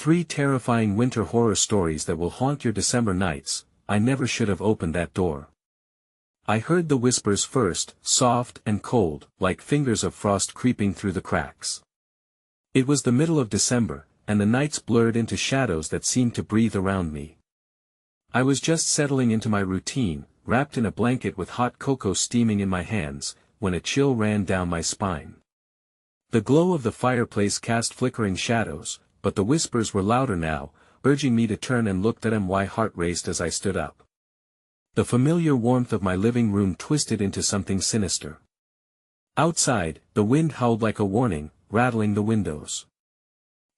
3 terrifying winter horror stories that will haunt your December nights. I never should have opened that door. I heard the whispers first, soft and cold, like fingers of frost creeping through the cracks. It was the middle of December, and the nights blurred into shadows that seemed to breathe around me. I was just settling into my routine, wrapped in a blanket with hot cocoa steaming in my hands, when a chill ran down my spine. The glow of the fireplace cast flickering shadows, but the whispers were louder now, urging me to turn and look at them. My heart raced as I stood up. The familiar warmth of my living room twisted into something sinister. Outside, the wind howled like a warning, rattling the windows.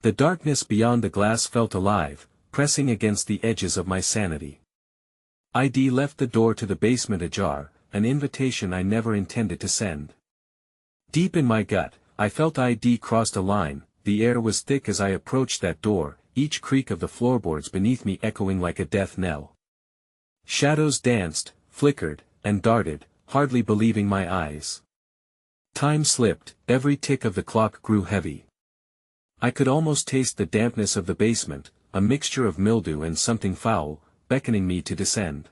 The darkness beyond the glass felt alive, pressing against the edges of my sanity. I left the door to the basement ajar, an invitation I never intended to send. Deep in my gut, I felt I crossed a line. The air was thick as I approached that door, each creak of the floorboards beneath me echoing like a death knell. Shadows danced, flickered, and darted, hardly believing my eyes. Time slipped, every tick of the clock grew heavy. I could almost taste the dampness of the basement, a mixture of mildew and something foul, beckoning me to descend.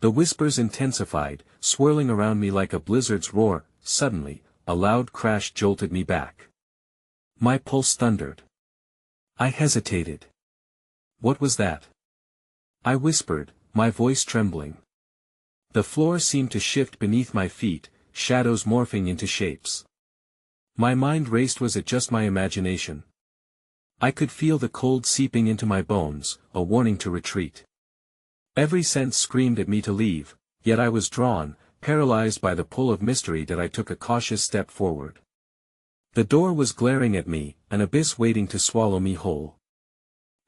The whispers intensified, swirling around me like a blizzard's roar. Suddenly, a loud crash jolted me back. My pulse thundered. I hesitated. What was that? I whispered, my voice trembling. The floor seemed to shift beneath my feet, shadows morphing into shapes. My mind raced. Was it just my imagination? I could feel the cold seeping into my bones, a warning to retreat. Every sense screamed at me to leave, yet I was drawn, paralyzed by the pull of mystery that I took a cautious step forward. The door was glaring at me, an abyss waiting to swallow me whole.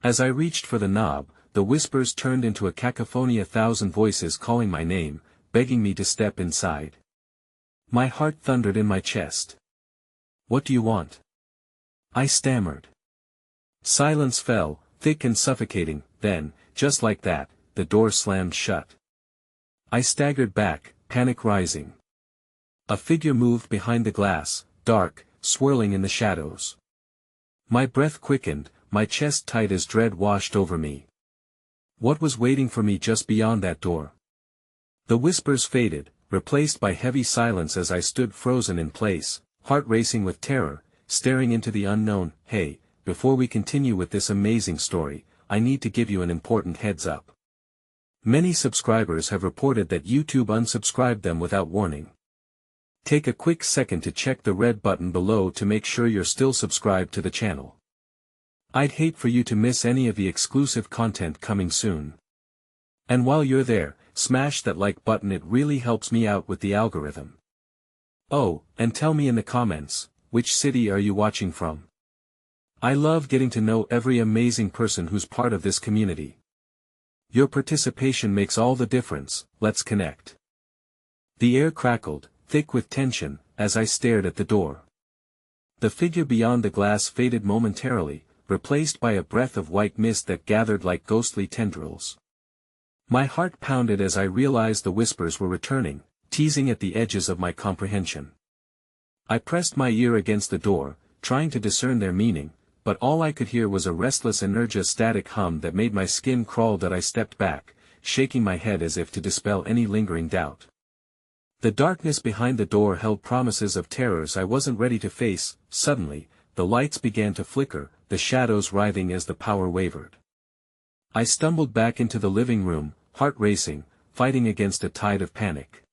As I reached for the knob, the whispers turned into a cacophony, 1,000 voices calling my name, begging me to step inside. My heart thundered in my chest. What do you want? I stammered. Silence fell, thick and suffocating. Then, just like that, the door slammed shut. I staggered back, panic rising. A figure moved behind the glass, dark, swirling in the shadows. My breath quickened, my chest tight as dread washed over me. What was waiting for me just beyond that door? The whispers faded, replaced by heavy silence as I stood frozen in place, heart racing with terror, staring into the unknown. Hey, before we continue with this amazing story, I need to give you an important heads up. Many subscribers have reported that YouTube unsubscribed them without warning. Take a quick second to check the red button below to make sure you're still subscribed to the channel. I'd hate for you to miss any of the exclusive content coming soon. And while you're there, smash that like button, it really helps me out with the algorithm. Oh, and tell me in the comments, which city are you watching from? I love getting to know every amazing person who's part of this community. Your participation makes all the difference. Let's connect. The air crackled, thick with tension, as I stared at the door. The figure beyond the glass faded momentarily, replaced by a breath of white mist that gathered like ghostly tendrils. My heart pounded as I realized the whispers were returning, teasing at the edges of my comprehension. I pressed my ear against the door, trying to discern their meaning, but all I could hear was a restless static hum that made my skin crawl. That I stepped back, shaking my head as if to dispel any lingering doubt. The darkness behind the door held promises of terrors I wasn't ready to face. Suddenly, the lights began to flicker, the shadows writhing as the power wavered. I stumbled back into the living room, heart racing, fighting against a tide of panic.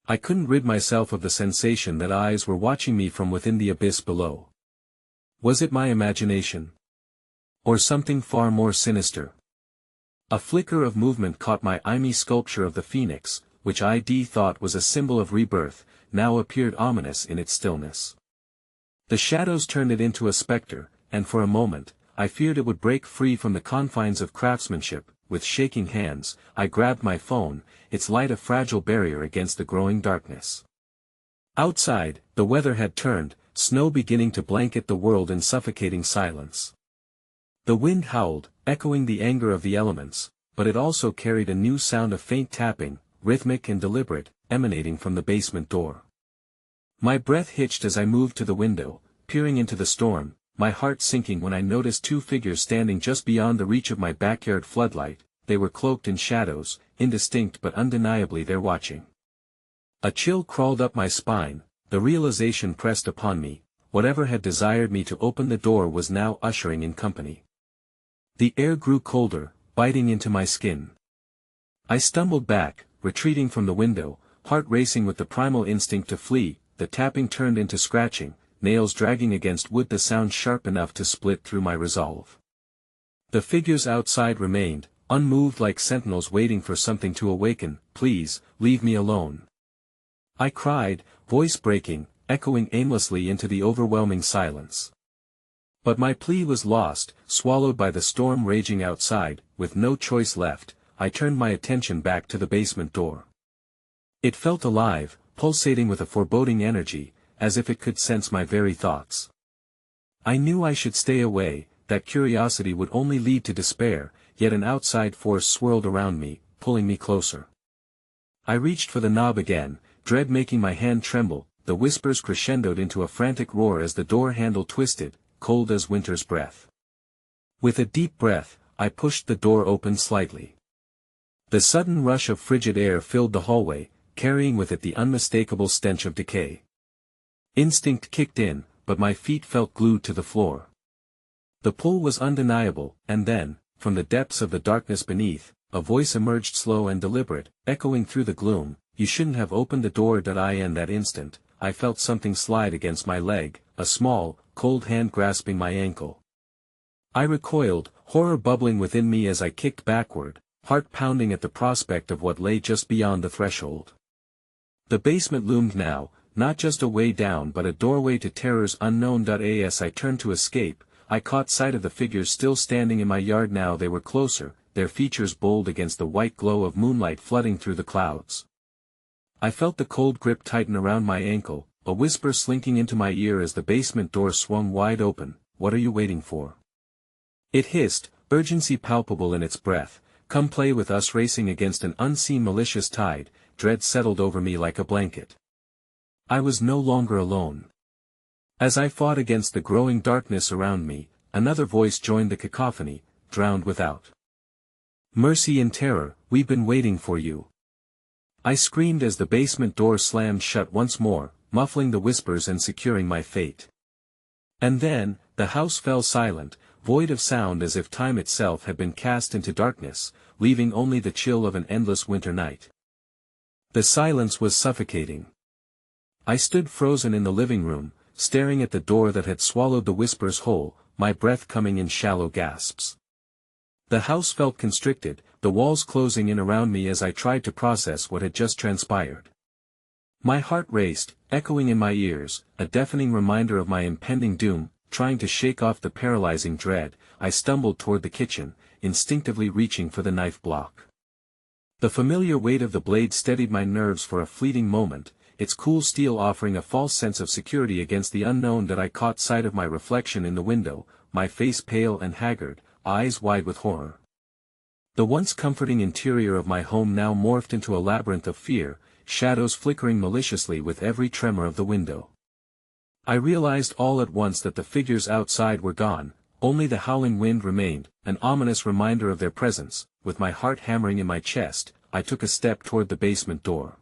I couldn't rid myself of the sensation that eyes were watching me from within the abyss below. Was it my imagination? Or something far more sinister? A flicker of movement caught my eye. The sculpture of the phoenix, which I thought was a symbol of rebirth, now appeared ominous in its stillness. The shadows turned it into a specter, and for a moment, I feared it would break free from the confines of craftsmanship. With shaking hands, I grabbed my phone, its light a fragile barrier against the growing darkness. Outside, the weather had turned, snow beginning to blanket the world in suffocating silence. The wind howled, echoing the anger of the elements, but it also carried a new sound of faint tapping, rhythmic and deliberate, emanating from the basement door. My breath hitched as I moved to the window, peering into the storm, my heart sinking when I noticed two figures standing just beyond the reach of my backyard floodlight. They were cloaked in shadows, indistinct but undeniably they're watching. A chill crawled up my spine, the realization pressed upon me, whatever had desired me to open the door was now ushering in company. The air grew colder, biting into my skin. I stumbled back, retreating from the window, heart racing with the primal instinct to flee. The tapping turned into scratching, nails dragging against wood, the sound sharp enough to split through my resolve. The figures outside remained, unmoved like sentinels waiting for something to awaken. Please, leave me alone. I cried, voice breaking, echoing aimlessly into the overwhelming silence. But my plea was lost, swallowed by the storm raging outside. With no choice left, I turned my attention back to the basement door. It felt alive, pulsating with a foreboding energy, as if it could sense my very thoughts. I knew I should stay away, that curiosity would only lead to despair, yet an outside force swirled around me, pulling me closer. I reached for the knob again, dread making my hand tremble. The whispers crescendoed into a frantic roar as the door handle twisted, cold as winter's breath. With a deep breath, I pushed the door open slightly. The sudden rush of frigid air filled the hallway, carrying with it the unmistakable stench of decay. Instinct kicked in, but my feet felt glued to the floor. The pull was undeniable, and then, from the depths of the darkness beneath, a voice emerged, slow and deliberate, echoing through the gloom. You shouldn't have opened the door. In that instant, I felt something slide against my leg, a small, cold hand grasping my ankle. I recoiled, horror bubbling within me as I kicked backward, heart pounding at the prospect of what lay just beyond the threshold. The basement loomed now, not just a way down but a doorway to terrors unknown. As I turned to escape, I caught sight of the figures still standing in my yard. Now they were closer, their features bold against the white glow of moonlight flooding through the clouds. I felt the cold grip tighten around my ankle, a whisper slinking into my ear as the basement door swung wide open. What are you waiting for? It hissed, urgency palpable in its breath. Come play with us. Racing against an unseen malicious tide, dread settled over me like a blanket. I was no longer alone. As I fought against the growing darkness around me, another voice joined the cacophony, drowned without. Mercy and terror, we've been waiting for you. I screamed as the basement door slammed shut once more, muffling the whispers and securing my fate. And then, the house fell silent, void of sound, as if time itself had been cast into darkness, leaving only the chill of an endless winter night. The silence was suffocating. I stood frozen in the living room, staring at the door that had swallowed the whispers whole, my breath coming in shallow gasps. The house felt constricted, the walls closing in around me as I tried to process what had just transpired. My heart raced, echoing in my ears, a deafening reminder of my impending doom. Trying to shake off the paralyzing dread, I stumbled toward the kitchen, instinctively reaching for the knife block. The familiar weight of the blade steadied my nerves for a fleeting moment, its cool steel offering a false sense of security against the unknown. I caught sight of my reflection in the window, my face pale and haggard, eyes wide with horror. The once comforting interior of my home now morphed into a labyrinth of fear, shadows flickering maliciously with every tremor of the window. I realized all at once that the figures outside were gone, only the howling wind remained, an ominous reminder of their presence. With my heart hammering in my chest, I took a step toward the basement door.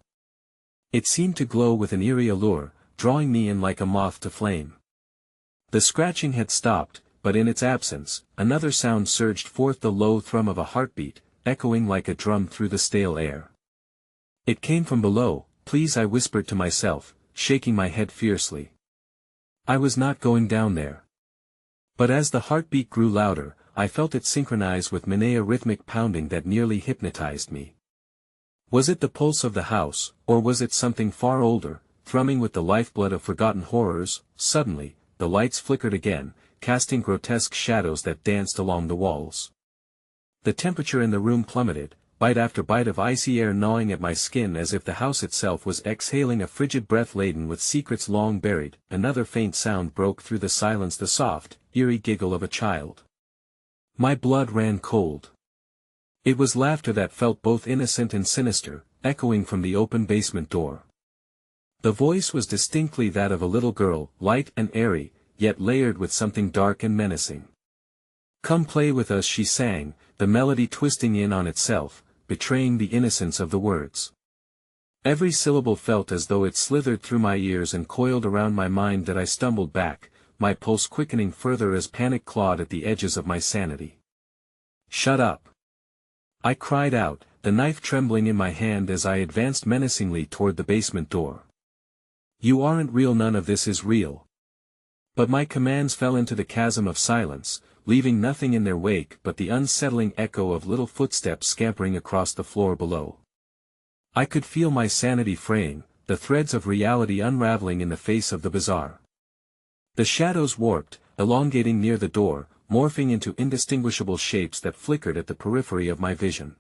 It seemed to glow with an eerie allure, drawing me in like a moth to flame. The scratching had stopped, but in its absence, another sound surged forth, the low thrum of a heartbeat, echoing like a drum through the stale air. It came from below. Please, I whispered to myself, shaking my head fiercely. I was not going down there. But as the heartbeat grew louder, I felt it synchronize with a rhythmic pounding that nearly hypnotized me. Was it the pulse of the house, or was it something far older, thrumming with the lifeblood of forgotten horrors? Suddenly, the lights flickered again, casting grotesque shadows that danced along the walls. The temperature in the room plummeted, bite after bite of icy air gnawing at my skin as if the house itself was exhaling a frigid breath laden with secrets long buried. Another faint sound broke through the silence, the soft, eerie giggle of a child. My blood ran cold. It was laughter that felt both innocent and sinister, echoing from the open basement door. The voice was distinctly that of a little girl, light and airy, yet layered with something dark and menacing. "Come play with us," she sang, the melody twisting in on itself, betraying the innocence of the words. Every syllable felt as though it slithered through my ears and coiled around my mind that I stumbled back, my pulse quickening further as panic clawed at the edges of my sanity. "Shut up!" I cried out, the knife trembling in my hand as I advanced menacingly toward the basement door. "You aren't real, none of this is real." But my commands fell into the chasm of silence, leaving nothing in their wake but the unsettling echo of little footsteps scampering across the floor below. I could feel my sanity fraying, the threads of reality unraveling in the face of the bizarre. The shadows warped, elongating near the door, morphing into indistinguishable shapes that flickered at the periphery of my vision.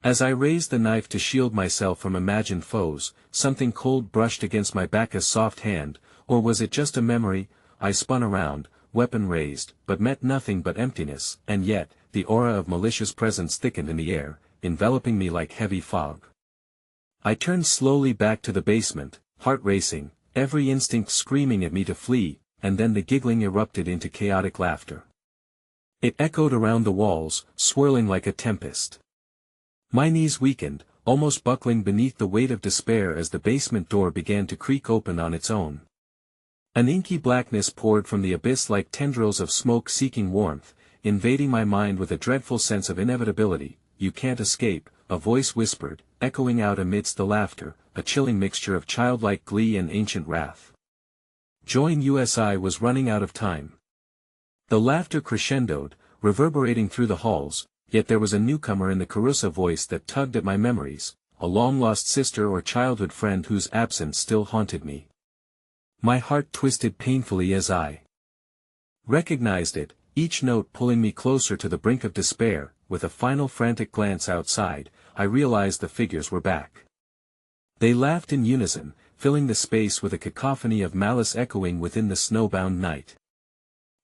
As I raised the knife to shield myself from imagined foes, something cold brushed against my back, a soft hand, or was it just a memory? I spun around, weapon raised, but met nothing but emptiness, and yet, the aura of malicious presence thickened in the air, enveloping me like heavy fog. I turned slowly back to the basement, heart racing, every instinct screaming at me to flee, and then the giggling erupted into chaotic laughter. It echoed around the walls, swirling like a tempest. My knees weakened, almost buckling beneath the weight of despair as the basement door began to creak open on its own. An inky blackness poured from the abyss like tendrils of smoke seeking warmth, invading my mind with a dreadful sense of inevitability. "You can't escape," a voice whispered, echoing out amidst the laughter, a chilling mixture of childlike glee and ancient wrath. Join us. I was running out of time. The laughter crescendoed, reverberating through the halls, yet there was a newcomer in the Carusa voice that tugged at my memories, a long-lost sister or childhood friend whose absence still haunted me. My heart twisted painfully as I recognized it, each note pulling me closer to the brink of despair. With a final frantic glance outside, I realized the figures were back. They laughed in unison, filling the space with a cacophony of malice echoing within the snowbound night.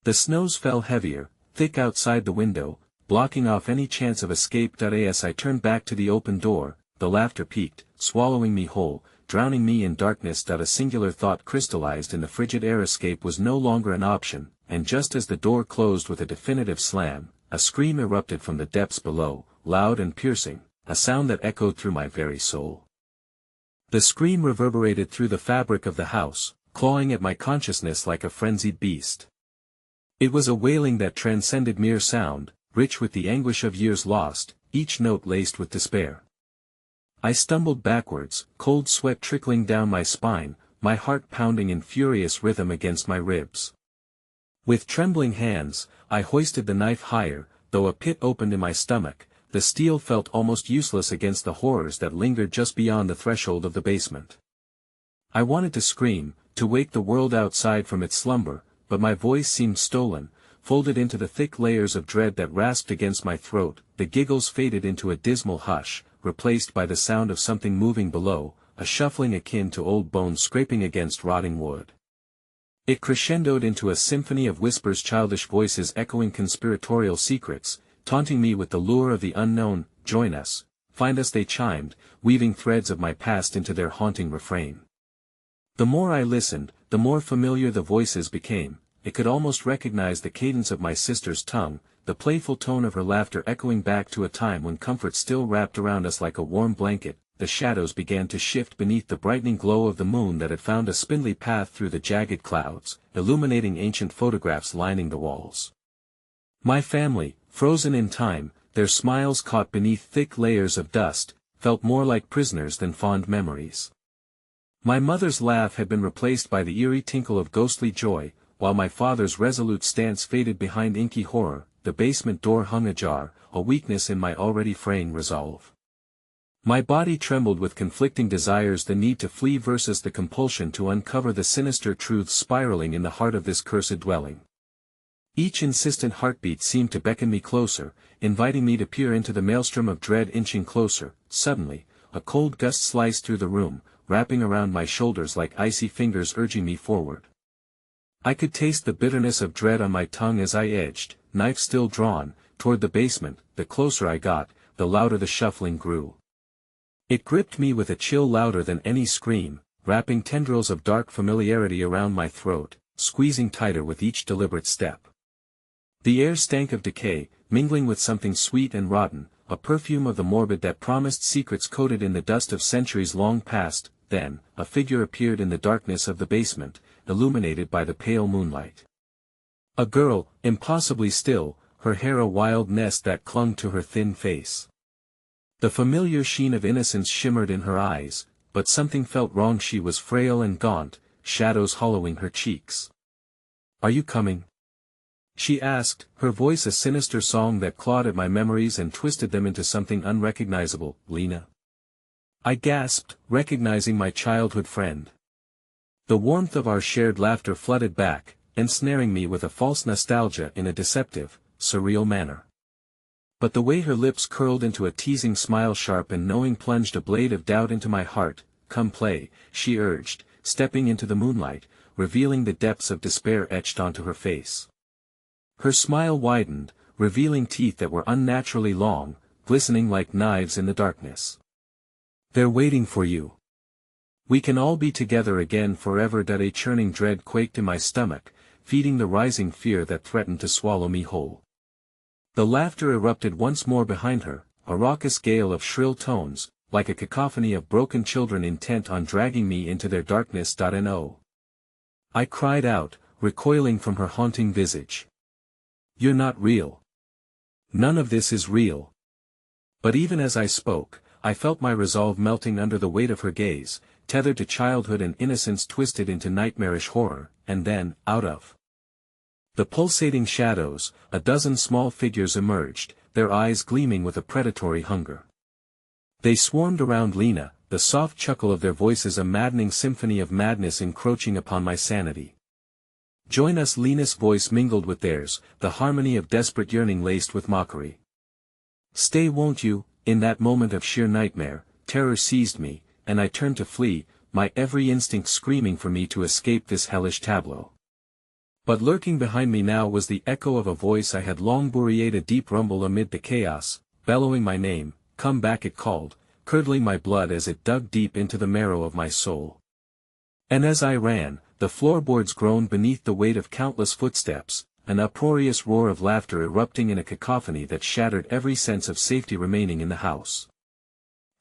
The snows fell heavier, thick outside the window, blocking off any chance of escape. As I turned back to the open door, the laughter peaked, swallowing me whole, drowning me in darkness. A singular thought crystallized in the frigid air: escape was no longer an option, and just as the door closed with a definitive slam, a scream erupted from the depths below, loud and piercing, a sound that echoed through my very soul. The scream reverberated through the fabric of the house, clawing at my consciousness like a frenzied beast. It was a wailing that transcended mere sound, rich with the anguish of years lost, each note laced with despair. I stumbled backwards, cold sweat trickling down my spine, my heart pounding in furious rhythm against my ribs. With trembling hands, I hoisted the knife higher, though a pit opened in my stomach. The steel felt almost useless against the horrors that lingered just beyond the threshold of the basement. I wanted to scream, to wake the world outside from its slumber, but my voice seemed stolen, folded into the thick layers of dread that rasped against my throat. The giggles faded into a dismal hush, replaced by the sound of something moving below, a shuffling akin to old bones scraping against rotting wood. It crescendoed into a symphony of whispers, childish voices echoing conspiratorial secrets, taunting me with the lure of the unknown. "Join us, find us," they chimed, weaving threads of my past into their haunting refrain. The more I listened, the more familiar the voices became. I could almost recognize the cadence of my sister's tongue, the playful tone of her laughter echoing back to a time when comfort still wrapped around us like a warm blanket. The shadows began to shift beneath the brightening glow of the moon that had found a spindly path through the jagged clouds, illuminating ancient photographs lining the walls. My family, frozen in time, their smiles caught beneath thick layers of dust, felt more like prisoners than fond memories. My mother's laugh had been replaced by the eerie tinkle of ghostly joy, while my father's resolute stance faded behind inky horror. The basement door hung ajar, a weakness in my already fraying resolve. My body trembled with conflicting desires, the need to flee versus the compulsion to uncover the sinister truths spiraling in the heart of this cursed dwelling. Each insistent heartbeat seemed to beckon me closer, inviting me to peer into the maelstrom of dread. Inching closer, suddenly, a cold gust sliced through the room, wrapping around my shoulders like icy fingers urging me forward. I could taste the bitterness of dread on my tongue as I edged, knife still drawn, toward the basement. The closer I got, the louder the shuffling grew. It gripped me with a chill louder than any scream, wrapping tendrils of dark familiarity around my throat. squeezing tighter with each deliberate step. The air stank of decay, mingling with something sweet and rotten, a perfume of the morbid that promised secrets coated in the dust of centuries long past. Then, a figure appeared in the darkness of the basement, illuminated by the pale moonlight. A girl, impossibly still, her hair a wild nest that clung to her thin face. The familiar sheen of innocence shimmered in her eyes, but something felt wrong. She was frail and gaunt, shadows hollowing her cheeks. "Are you coming?" she asked, her voice a sinister song that clawed at my memories and twisted them into something unrecognizable. "Lena?" I gasped, recognizing my childhood friend. The warmth of our shared laughter flooded back, ensnaring me with a false nostalgia in a deceptive, surreal manner. But the way her lips curled into a teasing smile, sharp and knowing, plunged a blade of doubt into my heart. "Come play," she urged, stepping into the moonlight, revealing the depths of despair etched onto her face. Her smile widened, revealing teeth that were unnaturally long, glistening like knives in the darkness. "They're waiting for you. We can all be together again forever." A churning dread quaked in my stomach, feeding the rising fear that threatened to swallow me whole. The laughter erupted once more behind her, a raucous gale of shrill tones, like a cacophony of broken children intent on dragging me into their darkness. "No!" I cried out, recoiling from her haunting visage. "You're not real. None of this is real." But even as I spoke, I felt my resolve melting under the weight of her gaze, tethered to childhood and innocence twisted into nightmarish horror. And then, out of the pulsating shadows, a dozen small figures emerged, their eyes gleaming with a predatory hunger. They swarmed around Lena, the soft chuckle of their voices a maddening symphony of madness encroaching upon my sanity. "Join us!" Lena's voice mingled with theirs, the harmony of desperate yearning laced with mockery. "Stay, won't you?" In that moment of sheer nightmare, terror seized me, and I turned to flee, my every instinct screaming for me to escape this hellish tableau. But lurking behind me now was the echo of a voice I had long buried, a deep rumble amid the chaos, bellowing my name. "Come back," it called, curdling my blood as it dug deep into the marrow of my soul. And as I ran, the floorboards groaned beneath the weight of countless footsteps, an uproarious roar of laughter erupting in a cacophony that shattered every sense of safety remaining in the house.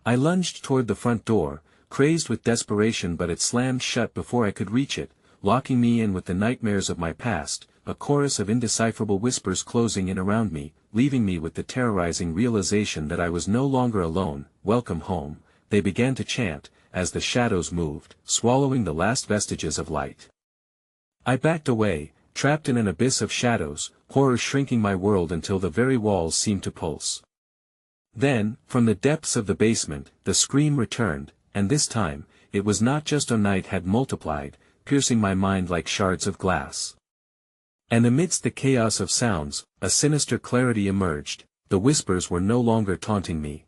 I lunged toward the front door, crazed with desperation, but it slammed shut before I could reach it, locking me in with the nightmares of my past, a chorus of indecipherable whispers closing in around me, leaving me with the terrorizing realization that I was no longer alone. "Welcome home," they began to chant, as the shadows moved, swallowing the last vestiges of light. I backed away, trapped in an abyss of shadows, horror shrinking my world until the very walls seemed to pulse. Then, from the depths of the basement, the scream returned, and this time, it was not just a night had multiplied, piercing my mind like shards of glass. And amidst the chaos of sounds, a sinister clarity emerged. The whispers were no longer taunting me.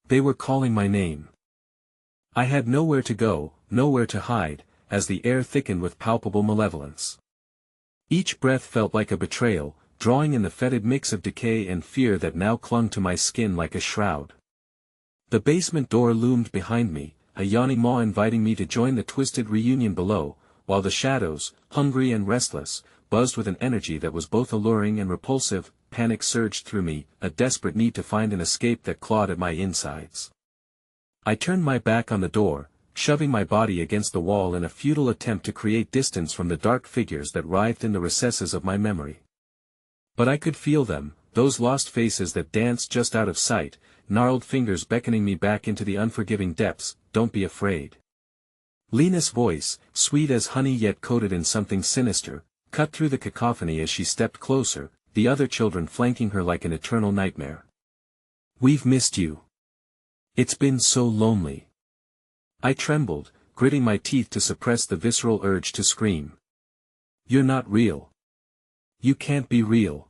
They were calling my name. I had nowhere to go, nowhere to hide, as the air thickened with palpable malevolence. Each breath felt like a betrayal, drawing in the fetid mix of decay and fear that now clung to my skin like a shroud. The basement door loomed behind me, a yawning maw inviting me to join the twisted reunion below, while the shadows, hungry and restless, buzzed with an energy that was both alluring and repulsive. Panic surged through me, a desperate need to find an escape that clawed at my insides. I turned my back on the door, shoving my body against the wall in a futile attempt to create distance from the dark figures that writhed in the recesses of my memory. But I could feel them, those lost faces that danced just out of sight, gnarled fingers beckoning me back into the unforgiving depths. "Don't be afraid." Lena's voice, sweet as honey yet coated in something sinister, cut through the cacophony as she stepped closer, the other children flanking her like an eternal nightmare. "We've missed you. It's been so lonely." I trembled, gritting my teeth to suppress the visceral urge to scream. "You're not real. You can't be real."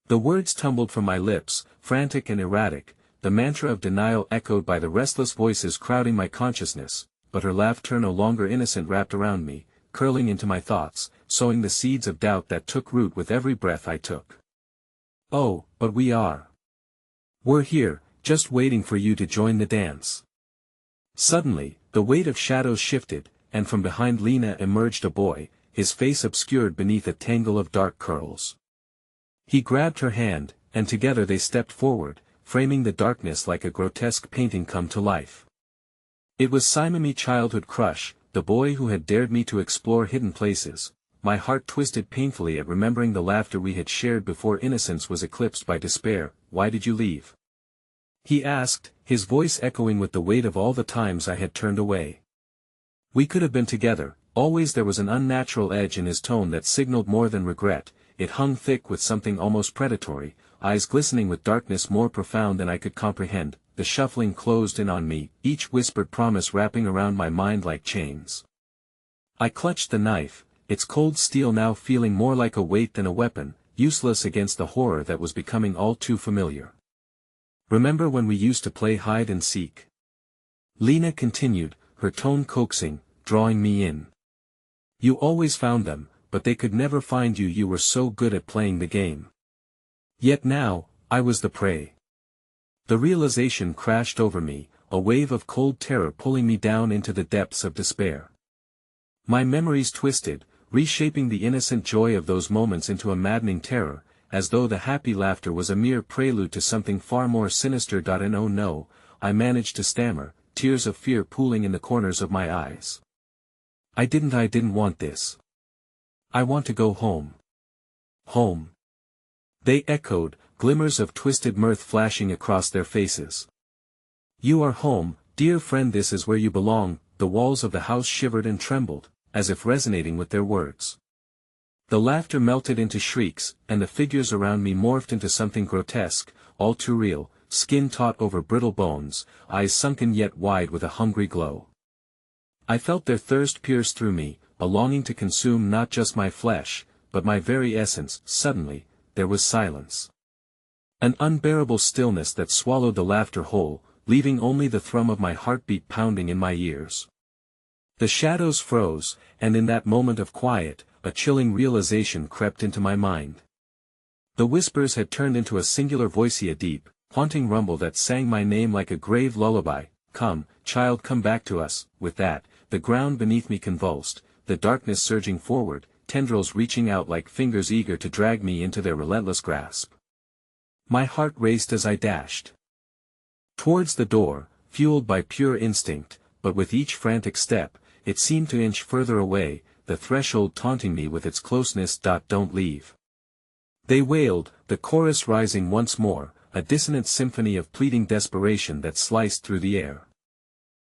The words tumbled from my lips, frantic and erratic, the mantra of denial echoed by the restless voices crowding my consciousness, but her laughter no longer innocent wrapped around me, curling into my thoughts, sowing the seeds of doubt that took root with every breath I took. "Oh, but we are. We're here, just waiting for you to join the dance." Suddenly, the weight of shadows shifted, and from behind Lena emerged a boy, his face obscured beneath a tangle of dark curls. He grabbed her hand, and together they stepped forward, framing the darkness like a grotesque painting come to life. It was Simon, childhood crush, the boy who had dared me to explore hidden places. My heart twisted painfully at remembering the laughter we had shared before innocence was eclipsed by despair. "Why did you leave?" he asked, his voice echoing with the weight of all the times I had turned away. We could have been together. Always there was an unnatural edge in his tone that signaled more than regret. It hung thick with something almost predatory, eyes glistening with darkness more profound than I could comprehend. The shuffling closed in on me, each whispered promise wrapping around my mind like chains. I clutched the knife, its cold steel now feeling more like a weight than a weapon, useless against the horror that was becoming all too familiar. "Remember when we used to play hide and seek?" Lena continued, her tone coaxing, drawing me in. "You always found them, but they could never find you. You were so good at playing the game. Yet now, I was the prey." The realization crashed over me, a wave of cold terror pulling me down into the depths of despair. My memories twisted, reshaping the innocent joy of those moments into a maddening terror, as though the happy laughter was a mere prelude to something far more sinister. And oh no, I managed to stammer, tears of fear pooling in the corners of my eyes. I didn't want this. I want to go home." "Home?" they echoed, glimmers of twisted mirth flashing across their faces. "You are home, dear friend, this is where you belong." The walls of the house shivered and trembled, as if resonating with their words. The laughter melted into shrieks, and the figures around me morphed into something grotesque, all too real, skin taut over brittle bones, eyes sunken yet wide with a hungry glow. I felt their thirst pierce through me, a longing to consume not just my flesh, but my very essence. Suddenly, there was silence. An unbearable stillness that swallowed the laughter whole, leaving only the thrum of my heartbeat pounding in my ears. The shadows froze, and in that moment of quiet, a chilling realization crept into my mind. The whispers had turned into a singular voice, a deep, haunting rumble that sang my name like a grave lullaby. "Come, child, come back to us." With that, the ground beneath me convulsed, the darkness surging forward, tendrils reaching out like fingers eager to drag me into their relentless grasp. My heart raced as I dashed towards the door, fueled by pure instinct, but with each frantic step, it seemed to inch further away, the threshold taunting me with its closeness. "Don't leave," they wailed, the chorus rising once more, a dissonant symphony of pleading desperation that sliced through the air.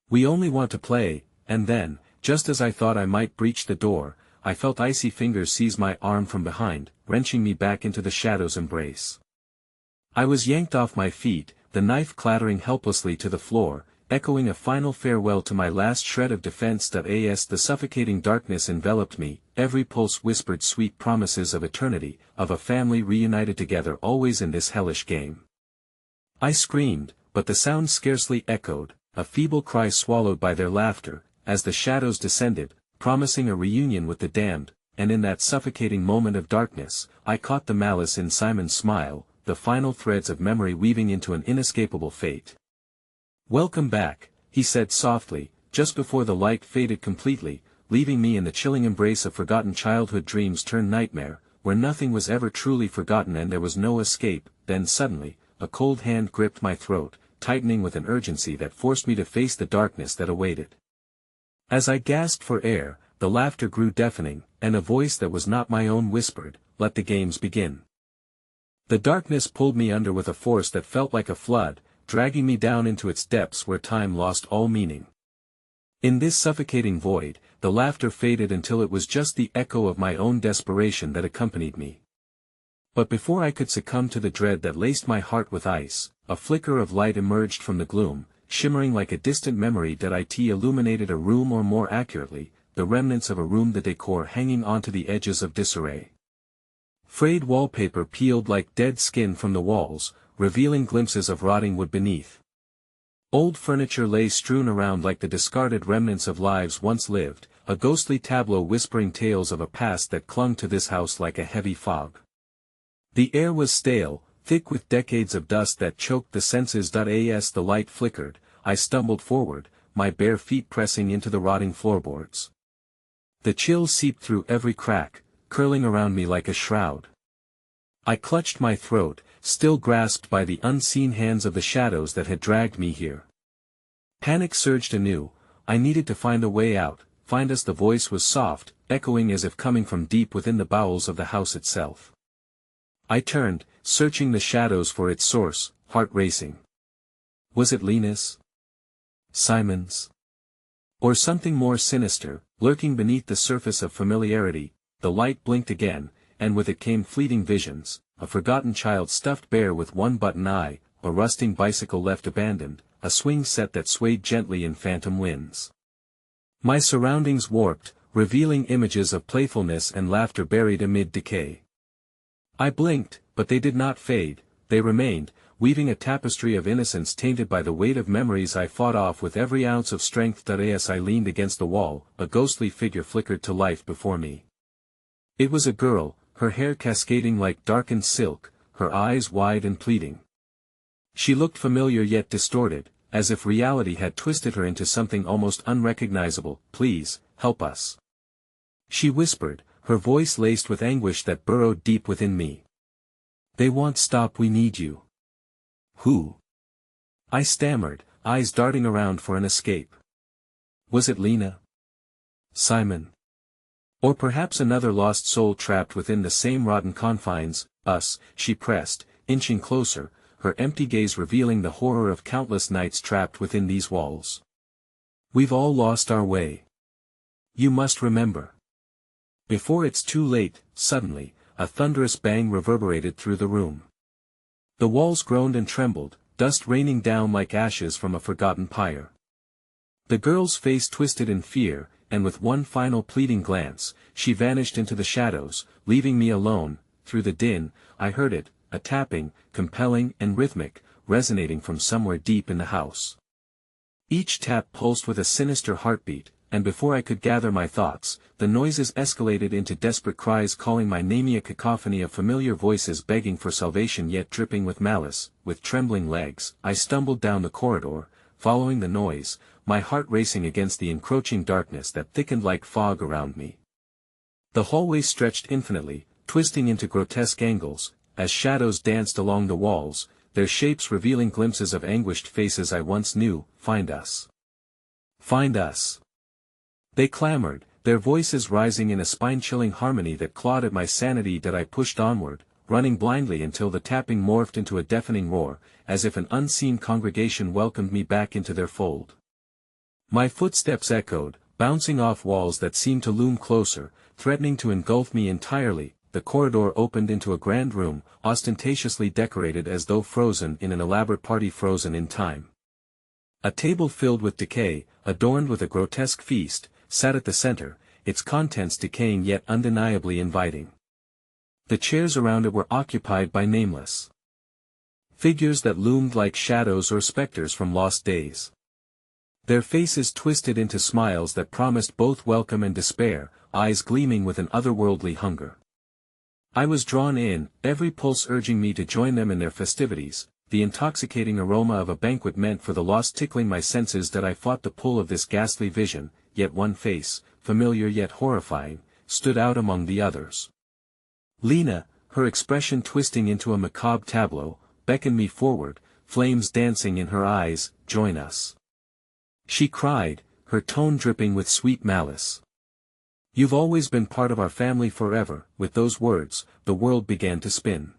"We only want to play." And then, just as I thought I might breach the door, I felt icy fingers seize my arm from behind, wrenching me back into the shadow's embrace. I was yanked off my feet, the knife clattering helplessly to the floor, echoing a final farewell to my last shred of defense. As the suffocating darkness enveloped me, every pulse whispered sweet promises of eternity, of a family reunited together always in this hellish game. I screamed, but the sound scarcely echoed, a feeble cry swallowed by their laughter, as the shadows descended, promising a reunion with the damned. And in that suffocating moment of darkness, I caught the malice in Simon's smile, the final threads of memory weaving into an inescapable fate. "Welcome back," he said softly, just before the light faded completely, leaving me in the chilling embrace of forgotten childhood dreams turned nightmare, where nothing was ever truly forgotten and there was no escape. Then suddenly, a cold hand gripped my throat, tightening with an urgency that forced me to face the darkness that awaited. As I gasped for air, the laughter grew deafening, and a voice that was not my own whispered, "Let the games begin." The darkness pulled me under with a force that felt like a flood, dragging me down into its depths where time lost all meaning. In this suffocating void, the laughter faded until it was just the echo of my own desperation that accompanied me. But before I could succumb to the dread that laced my heart with ice, a flicker of light emerged from the gloom, shimmering like a distant memory. It illuminated a room, or more accurately, the remnants of a room, the decor hanging onto the edges of disarray. Frayed wallpaper peeled like dead skin from the walls, revealing glimpses of rotting wood beneath. Old furniture lay strewn around like the discarded remnants of lives once lived, a ghostly tableau whispering tales of a past that clung to this house like a heavy fog. The air was stale, thick with decades of dust that choked the senses. As the light flickered, I stumbled forward, my bare feet pressing into the rotting floorboards. The chill seeped through every crack, curling around me like a shroud. I clutched my throat, still grasped by the unseen hands of the shadows that had dragged me here. Panic surged anew. I needed to find a way out. Find us. The voice was soft, echoing as if coming from deep within the bowels of the house itself. I turned, searching the shadows for its source, heart racing. Was it Lena's? Simon's? Or something more sinister, lurking beneath the surface of familiarity? The light blinked again, and with it came fleeting visions, a forgotten child stuffed bare with one button eye, a rusting bicycle left abandoned, a swing set that swayed gently in phantom winds. My surroundings warped, revealing images of playfulness and laughter buried amid decay. I blinked, but they did not fade, they remained, weaving a tapestry of innocence tainted by the weight of memories I fought off with every ounce of strength. As I leaned against the wall, a ghostly figure flickered to life before me. It was a girl, her hair cascading like darkened silk, her eyes wide and pleading. She looked familiar yet distorted, as if reality had twisted her into something almost unrecognizable. Please, help us. She whispered, her voice laced with anguish that burrowed deep within me. They won't stop. We need you. Who? I stammered, eyes darting around for an escape. Was it Lena? Simon? Or perhaps another lost soul trapped within the same rotten confines? Us, she pressed, inching closer, her empty gaze revealing the horror of countless nights trapped within these walls. We've all lost our way. You must remember. Before it's too late. Suddenly, a thunderous bang reverberated through the room. The walls groaned and trembled, dust raining down like ashes from a forgotten pyre. The girl's face twisted in fear, and with one final pleading glance, she vanished into the shadows, leaving me alone. Through the din, I heard it, a tapping, compelling and rhythmic, resonating from somewhere deep in the house. Each tap pulsed with a sinister heartbeat, and before I could gather my thoughts, the noises escalated into desperate cries calling my name, a cacophony of familiar voices begging for salvation yet dripping with malice. With trembling legs, I stumbled down the corridor, following the noise, my heart racing against the encroaching darkness that thickened like fog around me. The hallway stretched infinitely, twisting into grotesque angles, as shadows danced along the walls, their shapes revealing glimpses of anguished faces I once knew. Find us. Find us. They clamored, their voices rising in a spine-chilling harmony that clawed at my sanity. I pushed onward, running blindly until the tapping morphed into a deafening roar, as if an unseen congregation welcomed me back into their fold. My footsteps echoed, bouncing off walls that seemed to loom closer, threatening to engulf me entirely. The corridor opened into a grand room, ostentatiously decorated as though frozen in an elaborate party frozen in time. A table filled with decay, adorned with a grotesque feast, sat at the center, its contents decaying yet undeniably inviting. The chairs around it were occupied by nameless figures that loomed like shadows or specters from lost days. Their faces twisted into smiles that promised both welcome and despair, eyes gleaming with an otherworldly hunger. I was drawn in, every pulse urging me to join them in their festivities. The intoxicating aroma of a banquet meant for the lost tickling my senses. I fought the pull of this ghastly vision, yet one face, familiar yet horrifying, stood out among the others. Lena, her expression twisting into a macabre tableau, beckoned me forward, flames dancing in her eyes. Join us. She cried, her tone dripping with sweet malice. You've always been part of our family forever. With those words, the world began to spin.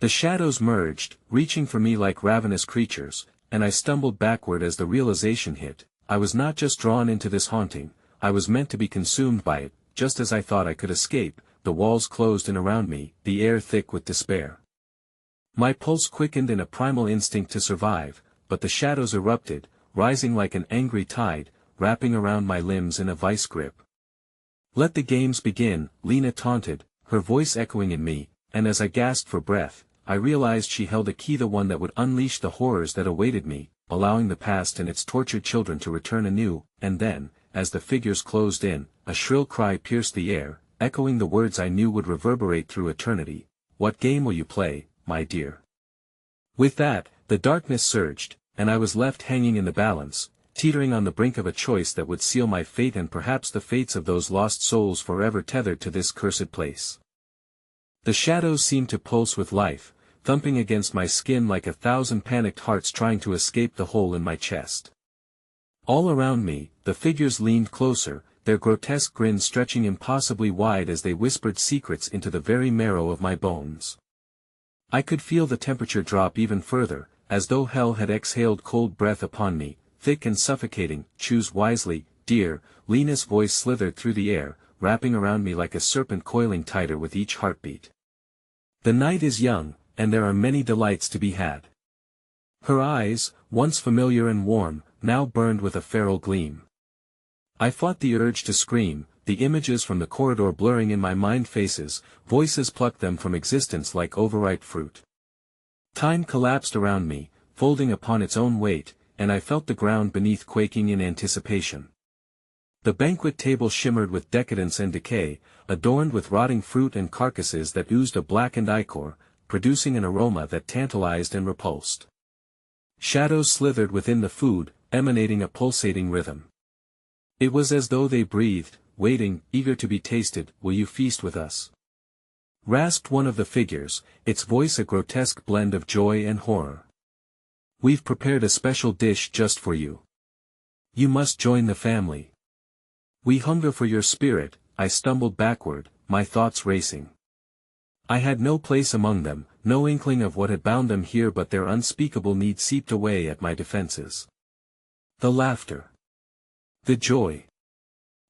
The shadows merged, reaching for me like ravenous creatures, and I stumbled backward as the realization hit. I was not just drawn into this haunting, I was meant to be consumed by it. Just as I thought I could escape, the walls closed in around me, the air thick with despair. My pulse quickened in a primal instinct to survive, but the shadows erupted, rising like an angry tide, wrapping around my limbs in a vice grip. Let the games begin, Lena taunted, her voice echoing in me, and as I gasped for breath, I realized she held a key, the one that would unleash the horrors that awaited me, allowing the past and its tortured children to return anew. And then, as the figures closed in, a shrill cry pierced the air, echoing the words I knew would reverberate through eternity. What game will you play, my dear? With that, the darkness surged, and I was left hanging in the balance, teetering on the brink of a choice that would seal my fate and perhaps the fates of those lost souls forever tethered to this cursed place. The shadows seemed to pulse with life, thumping against my skin like 1,000 panicked hearts trying to escape the hole in my chest. All around me, the figures leaned closer, their grotesque grins stretching impossibly wide as they whispered secrets into the very marrow of my bones. I could feel the temperature drop even further, as though hell had exhaled cold breath upon me, thick and suffocating. "Choose wisely, dear," Lena's voice slithered through the air, wrapping around me like a serpent coiling tighter with each heartbeat. "The night is young, and there are many delights to be had." Her eyes, once familiar and warm, now burned with a feral gleam. I fought the urge to scream, the images from the corridor blurring in my mind. Voices plucked them from existence like overripe fruit. Time collapsed around me, folding upon its own weight, and I felt the ground beneath quaking in anticipation. The banquet table shimmered with decadence and decay, adorned with rotting fruit and carcasses that oozed a blackened ichor, producing an aroma that tantalized and repulsed. Shadows slithered within the food, emanating a pulsating rhythm. It was as though they breathed, waiting, eager to be tasted. "Will you feast with us?" rasped one of the figures, its voice a grotesque blend of joy and horror. "We've prepared a special dish just for you. You must join the family. We hunger for your spirit." I stumbled backward, my thoughts racing. I had no place among them, no inkling of what had bound them here, but their unspeakable need seeped away at my defenses. The laughter. The joy.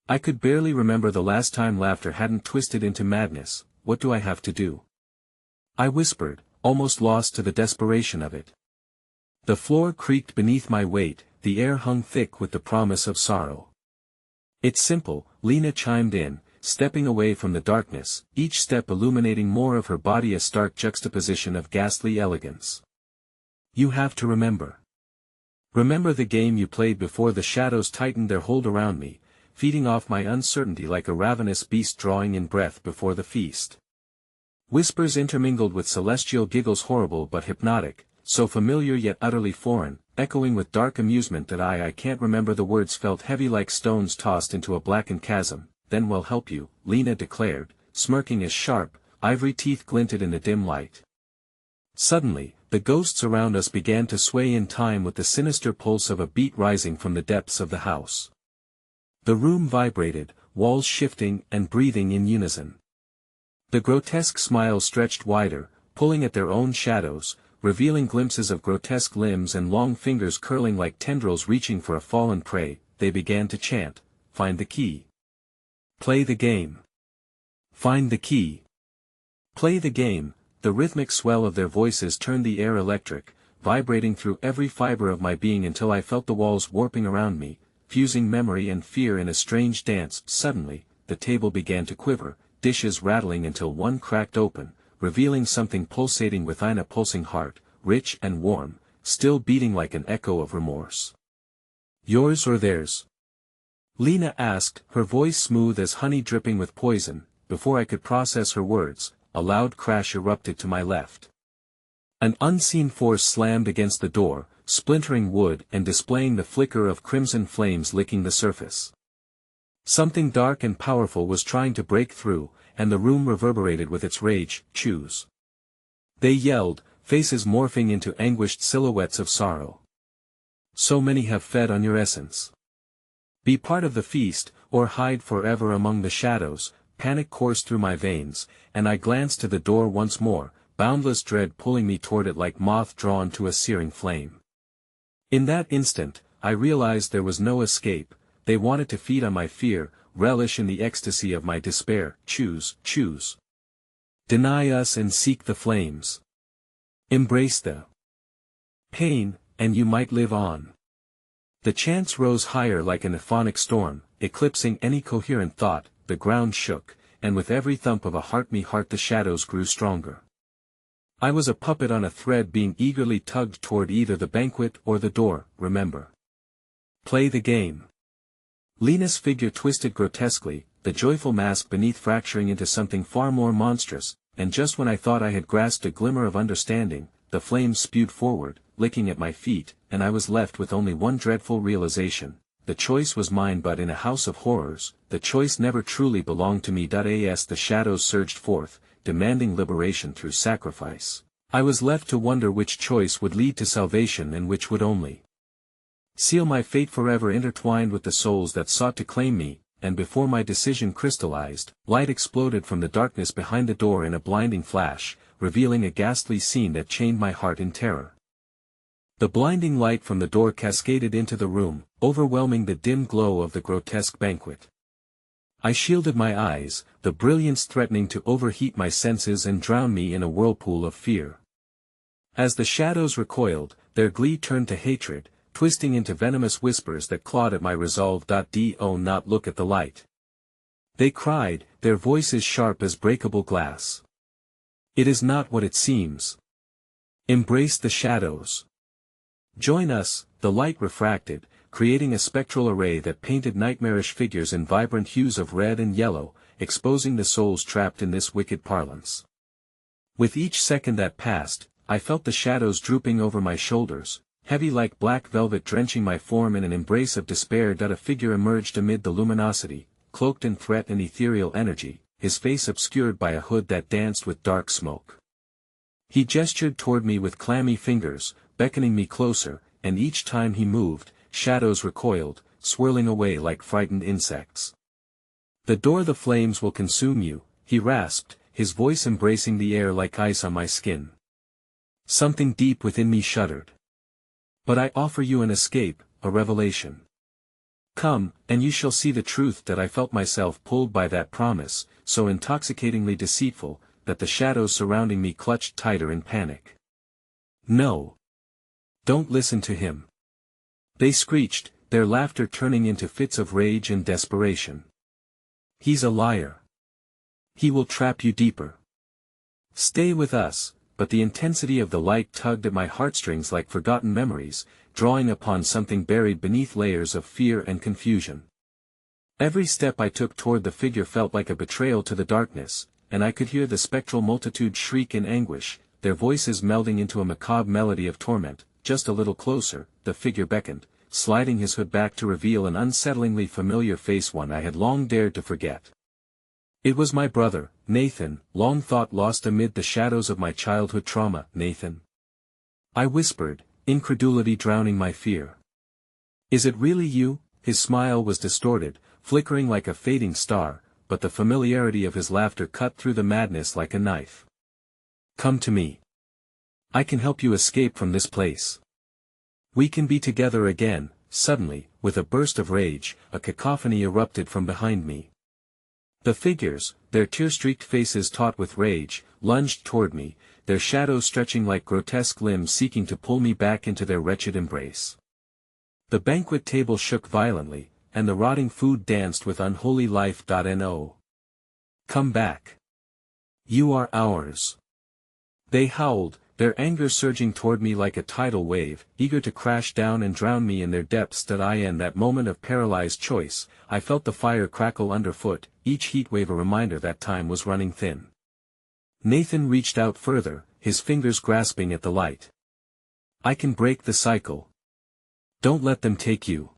I could barely remember the last time laughter hadn't twisted into madness. "What do I have to do?" I whispered, almost lost to the desperation of it. The floor creaked beneath my weight, the air hung thick with the promise of sorrow. "It's simple," Lena chimed in, stepping away from the darkness, each step illuminating more of her body, a stark juxtaposition of ghastly elegance. "You have to remember. Remember the game you played before." The shadows tightened their hold around me, feeding off my uncertainty like a ravenous beast drawing in breath before the feast. Whispers intermingled with celestial giggles, horrible but hypnotic, so familiar yet utterly foreign, echoing with dark amusement that I can't remember the words, felt heavy like stones tossed into a blackened chasm. "Then we'll help you," Lena declared, smirking as sharp, ivory teeth glinted in the dim light. Suddenly, the ghosts around us began to sway in time with the sinister pulse of a beat rising from the depths of the house. The room vibrated, walls shifting and breathing in unison. The grotesque smiles stretched wider, pulling at their own shadows, revealing glimpses of grotesque limbs and long fingers curling like tendrils reaching for a fallen prey. They began to chant, "Find the key. Play the game. Find the key. Play the game." The rhythmic swell of their voices turned the air electric, vibrating through every fiber of my being until I felt the walls warping around me, fusing memory and fear in a strange dance. Suddenly, the table began to quiver, dishes rattling until one cracked open, revealing something pulsating within, a pulsing heart, rich and warm, still beating like an echo of remorse. "Yours or theirs?" Lena asked, her voice smooth as honey dripping with poison. Before I could process her words, a loud crash erupted to my left. An unseen force slammed against the door, splintering wood and displaying the flicker of crimson flames licking the surface. Something dark and powerful was trying to break through, and the room reverberated with its rage. "Choose." They yelled, faces morphing into anguished silhouettes of sorrow. "So many have fed on your essence. Be part of the feast, or hide forever among the shadows." Panic coursed through my veins, and I glanced to the door once more, boundless dread pulling me toward it like moth drawn to a searing flame. In that instant, I realized there was no escape. They wanted to feed on my fear, relish in the ecstasy of my despair. "Choose, choose. Deny us and seek the flames. Embrace the pain, and you might live on." The chants rose higher like an euphonic storm, eclipsing any coherent thought. The ground shook, and with every thump of a heart the shadows grew stronger. I was a puppet on a thread being eagerly tugged toward either the banquet or the door. "Remember. Play the game." Lena's figure twisted grotesquely, the joyful mask beneath fracturing into something far more monstrous, and just when I thought I had grasped a glimmer of understanding, the flames spewed forward, licking at my feet, and I was left with only one dreadful realization: the choice was mine, but in a house of horrors, the choice never truly belonged to me. As the shadows surged forth, demanding liberation through sacrifice, I was left to wonder which choice would lead to salvation and which would only seal my fate forever intertwined with the souls that sought to claim me. And before my decision crystallized, light exploded from the darkness behind the door in a blinding flash, revealing a ghastly scene that chained my heart in terror. The blinding light from the door cascaded into the room, overwhelming the dim glow of the grotesque banquet. I shielded my eyes, the brilliance threatening to overheat my senses and drown me in a whirlpool of fear. As the shadows recoiled, their glee turned to hatred, twisting into venomous whispers that clawed at my resolve. Do not look at the light, they cried, their voices sharp as breakable glass. It is not what it seems. Embrace the shadows. Join us. The light refracted, creating a spectral array that painted nightmarish figures in vibrant hues of red and yellow, exposing the souls trapped in this wicked parlance. With each second that passed, I felt the shadows drooping over my shoulders, heavy like black velvet, drenching my form in an embrace of despair. A figure emerged amid the luminosity, cloaked in threat and ethereal energy, his face obscured by a hood that danced with dark smoke. He gestured toward me with clammy fingers, beckoning me closer, and each time he moved, shadows recoiled, swirling away like frightened insects. The flames will consume you, he rasped, his voice embracing the air like ice on my skin. Something deep within me shuddered. But I offer you an escape, a revelation. Come, and you shall see the truth. I felt myself pulled by that promise, so intoxicatingly deceitful, that the shadows surrounding me clutched tighter in panic. No. Don't listen to him. They screeched, their laughter turning into fits of rage and desperation. He's a liar. He will trap you deeper. Stay with us. But the intensity of the light tugged at my heartstrings like forgotten memories, drawing upon something buried beneath layers of fear and confusion. Every step I took toward the figure felt like a betrayal to the darkness, and I could hear the spectral multitude shriek in anguish, their voices melding into a macabre melody of torment. Just a little closer, the figure beckoned, sliding his hood back to reveal an unsettlingly familiar face, one I had long dared to forget. It was my brother, Nathan, long thought lost amid the shadows of my childhood trauma. Nathan? I whispered, incredulity drowning my fear. Is it really you? His smile was distorted, flickering like a fading star, but the familiarity of his laughter cut through the madness like a knife. Come to me. I can help you escape from this place. We can be together again. Suddenly, with a burst of rage, a cacophony erupted from behind me. The figures, their tear-streaked faces taut with rage, lunged toward me, their shadows stretching like grotesque limbs seeking to pull me back into their wretched embrace. The banquet table shook violently, and the rotting food danced with unholy life. No. Come back. You are ours. They howled, their anger surging toward me like a tidal wave, eager to crash down and drown me in their depths. In that moment of paralyzed choice, I felt the fire crackle underfoot, each heatwave a reminder that time was running thin. Nathan reached out further, his fingers grasping at the light. I can break the cycle. Don't let them take you.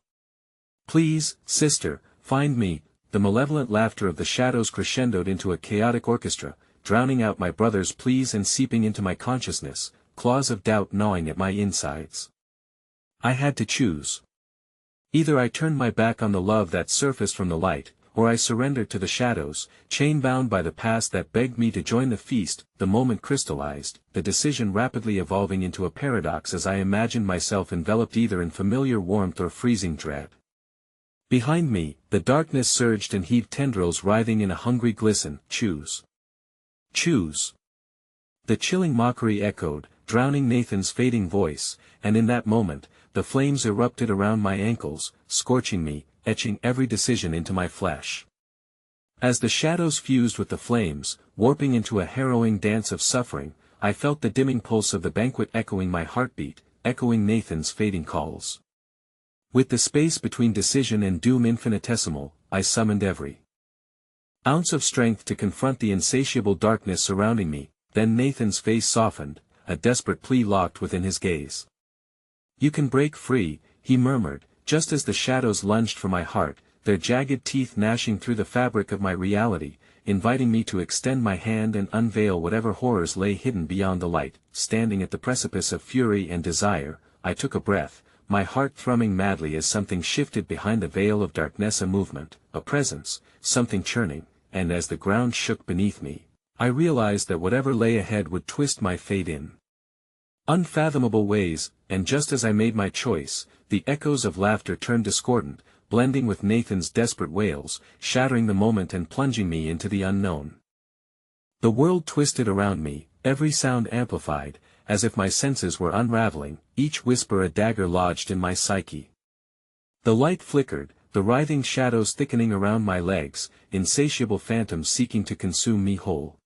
Please, sister, find me. The malevolent laughter of the shadows crescendoed into a chaotic orchestra, drowning out my brother's pleas and seeping into my consciousness, claws of doubt gnawing at my insides. I had to choose. Either I turned my back on the love that surfaced from the light, or I surrendered to the shadows, chain-bound by the past that begged me to join the feast. The moment crystallized, the decision rapidly evolving into a paradox as I imagined myself enveloped either in familiar warmth or freezing dread. Behind me, the darkness surged and heaved, tendrils writhing in a hungry glisten. Choose. Choose. The chilling mockery echoed, drowning Nathan's fading voice, and in that moment, the flames erupted around my ankles, scorching me, etching every decision into my flesh. As the shadows fused with the flames, warping into a harrowing dance of suffering, I felt the dimming pulse of the banquet echoing my heartbeat, echoing Nathan's fading calls. With the space between decision and doom infinitesimal, I summoned every ounce of strength to confront the insatiable darkness surrounding me. Then Nathan's face softened, a desperate plea locked within his gaze. You can break free, he murmured, just as the shadows lunged for my heart, their jagged teeth gnashing through the fabric of my reality, inviting me to extend my hand and unveil whatever horrors lay hidden beyond the light. Standing at the precipice of fury and desire, I took a breath, my heart thrumming madly as something shifted behind the veil of darkness, a movement, a presence, something churning, and as the ground shook beneath me, I realized that whatever lay ahead would twist my fate in unfathomable ways, and just as I made my choice, the echoes of laughter turned discordant, blending with Nathan's desperate wails, shattering the moment and plunging me into the unknown. The world twisted around me, every sound amplified, as if my senses were unraveling, each whisper a dagger lodged in my psyche. The light flickered, the writhing shadows thickening around my legs, insatiable phantoms seeking to consume me whole.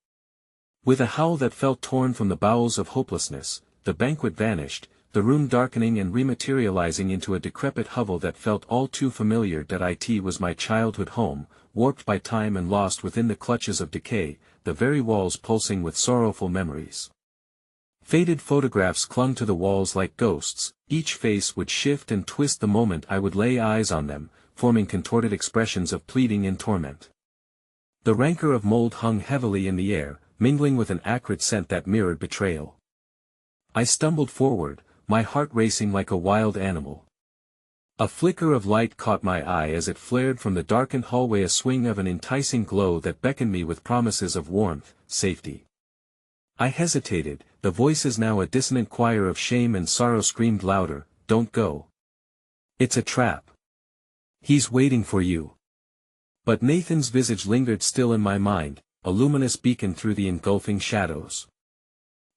With a howl that felt torn from the bowels of hopelessness, the banquet vanished, the room darkening and rematerializing into a decrepit hovel that felt all too familiar. It was my childhood home, warped by time and lost within the clutches of decay, the very walls pulsing with sorrowful memories. Faded photographs clung to the walls like ghosts, each face would shift and twist the moment I would lay eyes on them, forming contorted expressions of pleading and torment. The rancor of mold hung heavily in the air, mingling with an acrid scent that mirrored betrayal. I stumbled forward, my heart racing like a wild animal. A flicker of light caught my eye as it flared from the darkened hallway, a swing of an enticing glow that beckoned me with promises of warmth, safety. I hesitated, the voices now a dissonant choir of shame and sorrow screamed louder, "Don't go. It's a trap. He's waiting for you." But Nathan's visage lingered still in my mind, a luminous beacon through the engulfing shadows.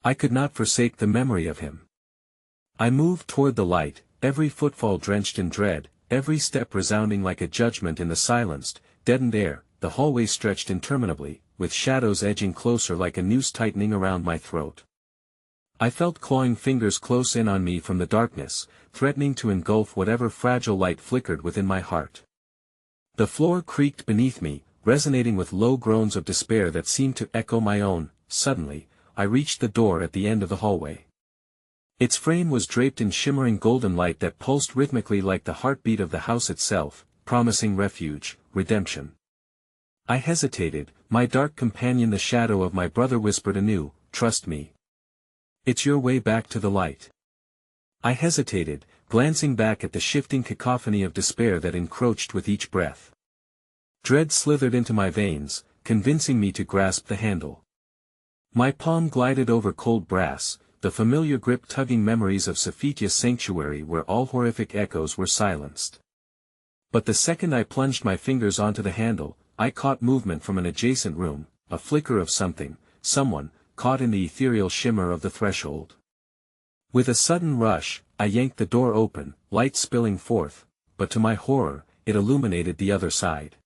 I could not forsake the memory of him. I moved toward the light, every footfall drenched in dread, every step resounding like a judgment in the silenced, deadened air. The hallway stretched interminably, with shadows edging closer like a noose tightening around my throat. I felt clawing fingers close in on me from the darkness, threatening to engulf whatever fragile light flickered within my heart. The floor creaked beneath me, resonating with low groans of despair that seemed to echo my own. Suddenly, I reached the door at the end of the hallway. Its frame was draped in shimmering golden light that pulsed rhythmically like the heartbeat of the house itself, promising refuge, redemption. I hesitated, my dark companion, the shadow of my brother, whispered anew, "Trust me. It's your way back to the light." I hesitated, glancing back at the shifting cacophony of despair that encroached with each breath. Dread slithered into my veins, convincing me to grasp the handle. My palm glided over cold brass, the familiar grip tugging memories of Saphitia's sanctuary where all horrific echoes were silenced. But the second I plunged my fingers onto the handle, I caught movement from an adjacent room, a flicker of something, someone, caught in the ethereal shimmer of the threshold. With a sudden rush, I yanked the door open, light spilling forth, but to my horror, it illuminated the other side.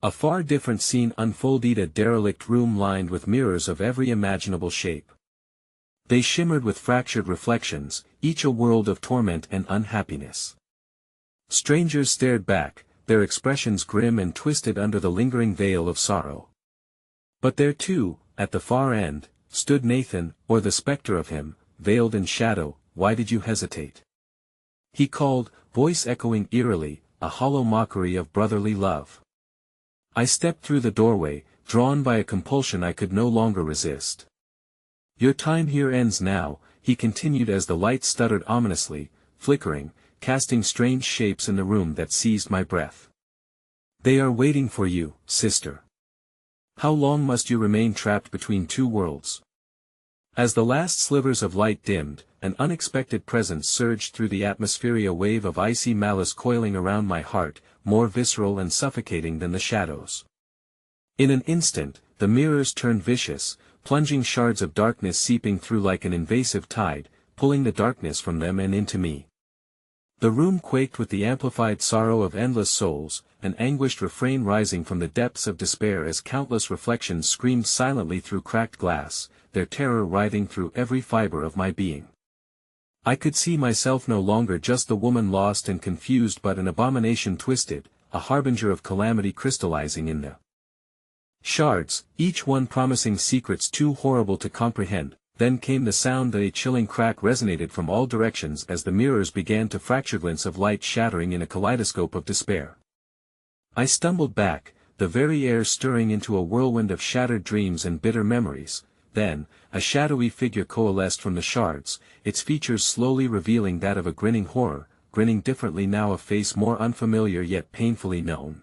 A far different scene unfolded, a derelict room lined with mirrors of every imaginable shape. They shimmered with fractured reflections, each a world of torment and unhappiness. Strangers stared back, their expressions grim and twisted under the lingering veil of sorrow. But there too, at the far end, stood Nathan, or the specter of him, veiled in shadow. "Why did you hesitate?" he called, voice echoing eerily, a hollow mockery of brotherly love. I stepped through the doorway, drawn by a compulsion I could no longer resist. "Your time here ends now," he continued as the light stuttered ominously, flickering, casting strange shapes in the room that seized my breath. "They are waiting for you, sister. How long must you remain trapped between two worlds?" As the last slivers of light dimmed, an unexpected presence surged through the atmosphere, a wave of icy malice coiling around my heart, more visceral and suffocating than the shadows. In an instant, the mirrors turned vicious, plunging shards of darkness seeping through like an invasive tide, pulling the darkness from them and into me. The room quaked with the amplified sorrow of endless souls, an anguished refrain rising from the depths of despair as countless reflections screamed silently through cracked glass, their terror writhing through every fiber of my being. I could see myself no longer just the woman lost and confused, but an abomination twisted, a harbinger of calamity crystallizing in the shards, each one promising secrets too horrible to comprehend. then came the sound that a chilling crack resonated from all directions as the mirrors began to fracture, glints of light shattering in a kaleidoscope of despair. I stumbled back, the very air stirring into a whirlwind of shattered dreams and bitter memories. Then, a shadowy figure coalesced from the shards, its features slowly revealing that of a grinning horror, grinning differently now, a face more unfamiliar yet painfully known.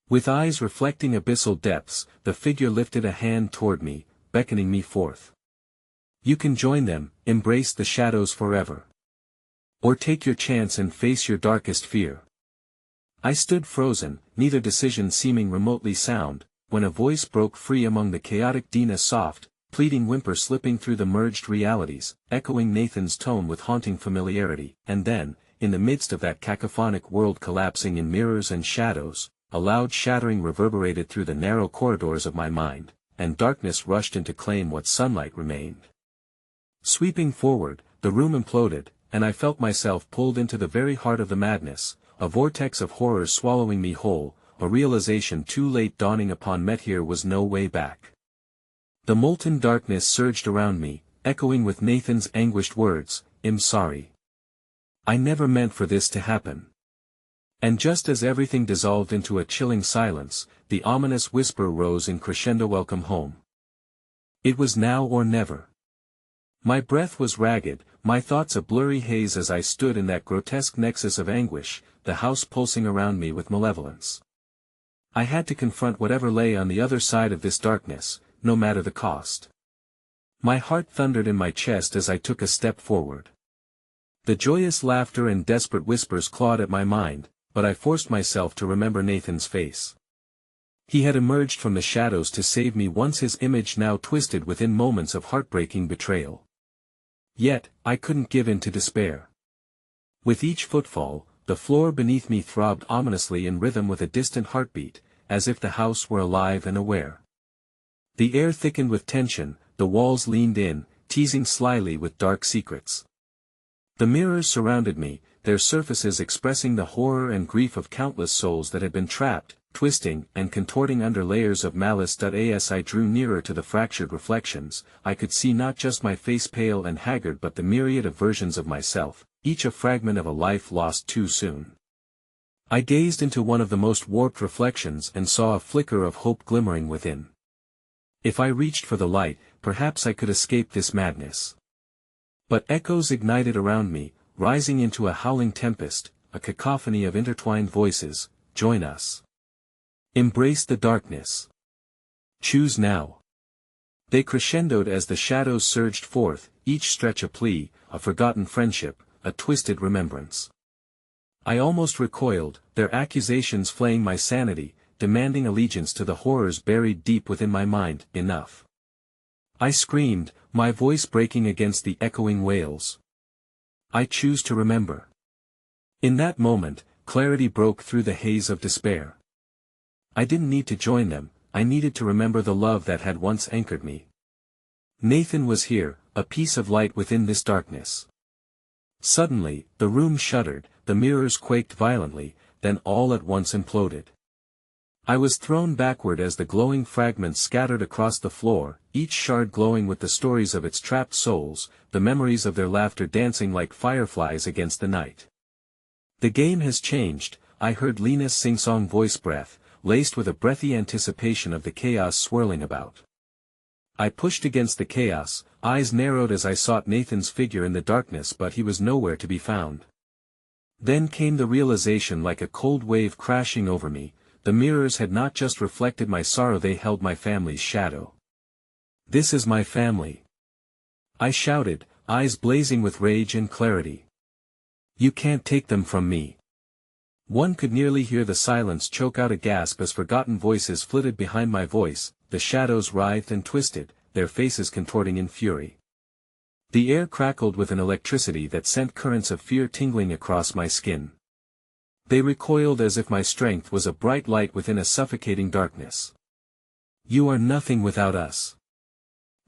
With eyes reflecting abyssal depths, the figure lifted a hand toward me, beckoning me forth. You can join them, embrace the shadows forever. Or take your chance and face your darkest fear. I stood frozen, neither decision seeming remotely sound, when a voice broke free among the chaotic, Dina's soft, pleading whimper slipping through the merged realities, echoing Nathan's tone with haunting familiarity, and then, in the midst of that cacophonic world collapsing in mirrors and shadows, a loud shattering reverberated through the narrow corridors of my mind, and darkness rushed in to claim what sunlight remained. Sweeping forward, the room imploded, and I felt myself pulled into the very heart of the madness, a vortex of horrors swallowing me whole, a realization too late dawning upon me. Here was no way back. The molten darkness surged around me, echoing with Nathan's anguished words, "I'm sorry. I never meant for this to happen." And just as everything dissolved into a chilling silence, the ominous whisper rose in crescendo, "Welcome home." It was now or never. My breath was ragged, my thoughts a blurry haze as I stood in that grotesque nexus of anguish, the house pulsing around me with malevolence. I had to confront whatever lay on the other side of this darkness, no matter the cost. My heart thundered in my chest as I took a step forward. The joyous laughter and desperate whispers clawed at my mind, but I forced myself to remember Nathan's face. He had emerged from the shadows to save me once, his image now twisted within moments of heartbreaking betrayal. Yet, I couldn't give in to despair. With each footfall, the floor beneath me throbbed ominously in rhythm with a distant heartbeat, as if the house were alive and aware. The air thickened with tension, the walls leaned in, teasing slyly with dark secrets. The mirrors surrounded me, their surfaces expressing the horror and grief of countless souls that had been trapped, twisting and contorting under layers of malice. As I drew nearer to the fractured reflections, I could see not just my face pale and haggard but the myriad of versions of myself, each a fragment of a life lost too soon. I gazed into one of the most warped reflections and saw a flicker of hope glimmering within. If I reached for the light, perhaps I could escape this madness. But echoes ignited around me, rising into a howling tempest, a cacophony of intertwined voices. "Join us. Embrace the darkness. Choose now." They crescendoed as the shadows surged forth, each stretch a plea, a forgotten friendship, a twisted remembrance. I almost recoiled, their accusations flaying my sanity, demanding allegiance to the horrors buried deep within my mind. Enough. I screamed, my voice breaking against the echoing wails. I choose to remember. In that moment, clarity broke through the haze of despair. I didn't need to join them, I needed to remember the love that had once anchored me. Nathan was here, a piece of light within this darkness. Suddenly, the room shuddered, the mirrors quaked violently, then all at once imploded. I was thrown backward as the glowing fragments scattered across the floor, each shard glowing with the stories of its trapped souls, the memories of their laughter dancing like fireflies against the night. "The game has changed," I heard Lena's sing-song voice, breath, laced with a breathy anticipation of the chaos swirling about. I pushed against the chaos, eyes narrowed as I sought Nathan's figure in the darkness, but he was nowhere to be found. Then came the realization like a cold wave crashing over me. The mirrors had not just reflected my sorrow, they held my family's shadow. "This is my family," I shouted, eyes blazing with rage and clarity. "You can't take them from me." One could nearly hear the silence choke out a gasp as forgotten voices flitted behind my voice, the shadows writhed and twisted, their faces contorting in fury. The air crackled with an electricity that sent currents of fear tingling across my skin. They recoiled as if my strength was a bright light within a suffocating darkness. "You are nothing without us."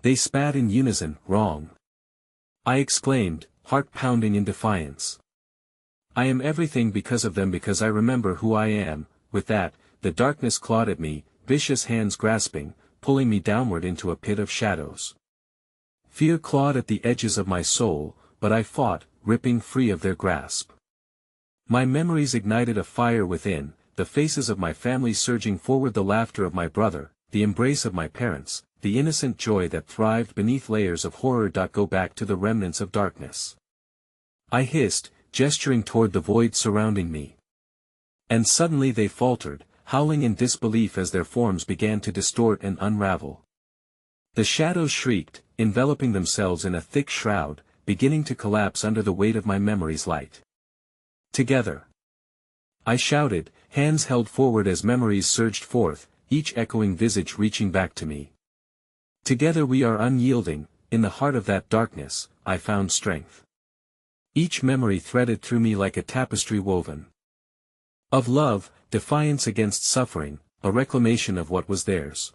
They spat in unison. "Wrong," I exclaimed, heart pounding in defiance. "I am everything because of them, because I remember who I am." With that, the darkness clawed at me, vicious hands grasping, pulling me downward into a pit of shadows. Fear clawed at the edges of my soul, but I fought, ripping free of their grasp. My memories ignited a fire within, the faces of my family surging forward, the laughter of my brother, the embrace of my parents, the innocent joy that thrived beneath layers of horror. Go back to the remnants of darkness, I hissed, gesturing toward the void surrounding me. And suddenly they faltered, howling in disbelief as their forms began to distort and unravel. The shadows shrieked, enveloping themselves in a thick shroud, beginning to collapse under the weight of my memory's light. Together, I shouted, hands held forward as memories surged forth, each echoing visage reaching back to me. Together we are unyielding, in the heart of that darkness, I found strength. Each memory threaded through me like a tapestry woven of love, defiance against suffering, a reclamation of what was theirs.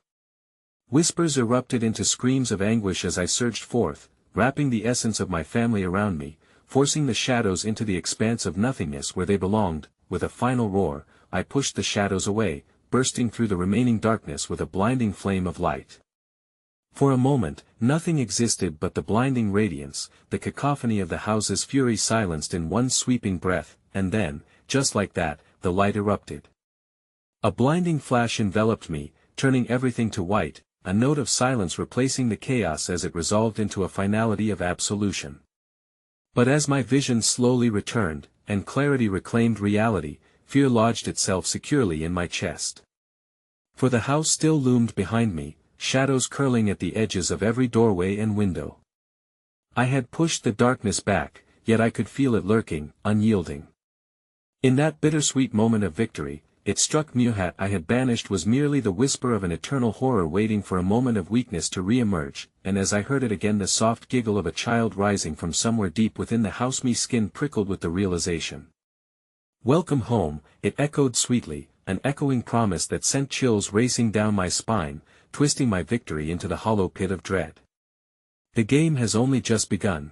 Whispers erupted into screams of anguish as I surged forth, wrapping the essence of my family around me, forcing the shadows into the expanse of nothingness where they belonged. With a final roar, I pushed the shadows away, bursting through the remaining darkness with a blinding flame of light. For a moment, nothing existed but the blinding radiance, the cacophony of the house's fury silenced in one sweeping breath, and then, just like that, the light erupted. A blinding flash enveloped me, turning everything to white, a note of silence replacing the chaos as it resolved into a finality of absolution. But as my vision slowly returned, and clarity reclaimed reality, fear lodged itself securely in my chest. For the house still loomed behind me, shadows curling at the edges of every doorway and window. I had pushed the darkness back, yet I could feel it lurking, unyielding. In that bittersweet moment of victory, it struck me that I had banished was merely the whisper of an eternal horror waiting for a moment of weakness to re-emerge, and as I heard it again, the soft giggle of a child rising from somewhere deep within the house, my skin prickled with the realization. Welcome home, it echoed sweetly, an echoing promise that sent chills racing down my spine, twisting my victory into the hollow pit of dread. The game has only just begun.